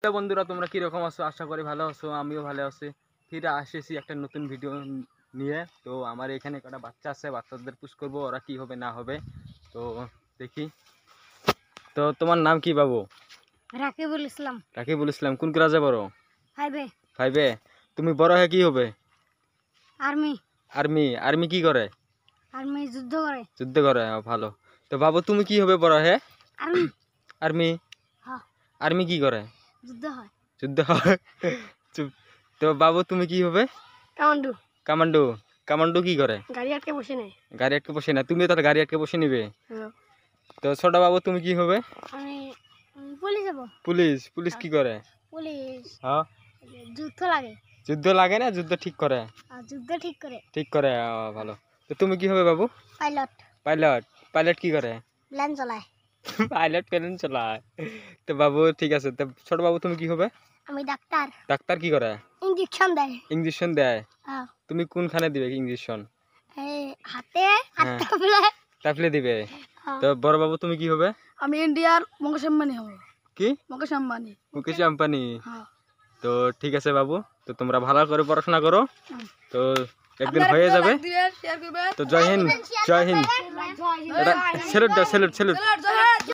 তো বন্ধুরা তোমরা কিরকম আছো? আশা করি ভালো আছো, আমিও ভালো আছি। ফিরে আসেছি একটা নতুন ভিডিও নিয়ে। তো আমার এখানে কটা বাচ্চা আছে, বাচ্চাদের পুশ করবো, ওরা কি হবে না হবে তো দেখি। তো তোমার নাম কি বাবু? রাকিবুল ইসলাম। রাকিবুল ইসলাম। কোন ক্লাসে পড়ো? 5-এ। 5-এ। তুমি বড় হয়ে কি হবে? আর্মি। আর্মি? আর্মি কি করে? আর্মি যুদ্ধ করে। যুদ্ধ করে, ভালো। তো বাবু তুমি কি হবে বড় হয়ে? আর্মি। আর্মি? হ্যাঁ। আর্মি কি করে? যুদ্ধ হয়। যুদ্ধ হয়। তো বাবু তুমি কি হবে? কামান্ডো। কামান্ডো? কামান্ডো কি করে? গাড়ি আটকে বসে নেয়। গাড়ি আটকে বসে না? তুমিও তাহলে গাড়ি আটকে বসে নিবে? হ্যাঁ। তো ছোট বাবু তুমি কি হবে? আমি পুলিশ যাব। পুলিশ? পুলিশ কি করে? পুলিশ হ্যাঁ, যুদ্ধ লাগে। যুদ্ধ লাগে না, যুদ্ধ ঠিক করে? আর যুদ্ধ ঠিক করে। ঠিক করে, ভালো। তো তুমি কি হবে বাবু? পাইলট। পাইলট? পাইলট কি করে? প্লেন চালায়। পাইলট প্লেন চালায়। তো বাবু ঠিক আছে। তো ছোট বাবু তুমি কি হবে? আমি ডাক্তার। ডাক্তার কি করে? ইঞ্জেকশন দেয়। ইঞ্জেকশন দেয়? হ্যাঁ। তুমি কোনখানে দিবে ইঞ্জেকশন? এই হাতে হ্যাঁ। হাতটা তাহলে দিবে। তো বড় বাবু তুমি কি হবে? আমি ইন্ডিয়ার মুকেশ আম্বানি হব। কি? মুকেশ আম্বানি। মুকেশ আম্বানি? হ্যাঁ। তো ঠিক আছে বাবু, তো তোমরা ভালো করে পড়াশোনা করো, তো একদিন হয়ে যাবে। তো জয় হিন্দ, জয় হিন্দ। স্যালুট দাও, স্যালুট, স্যালুট।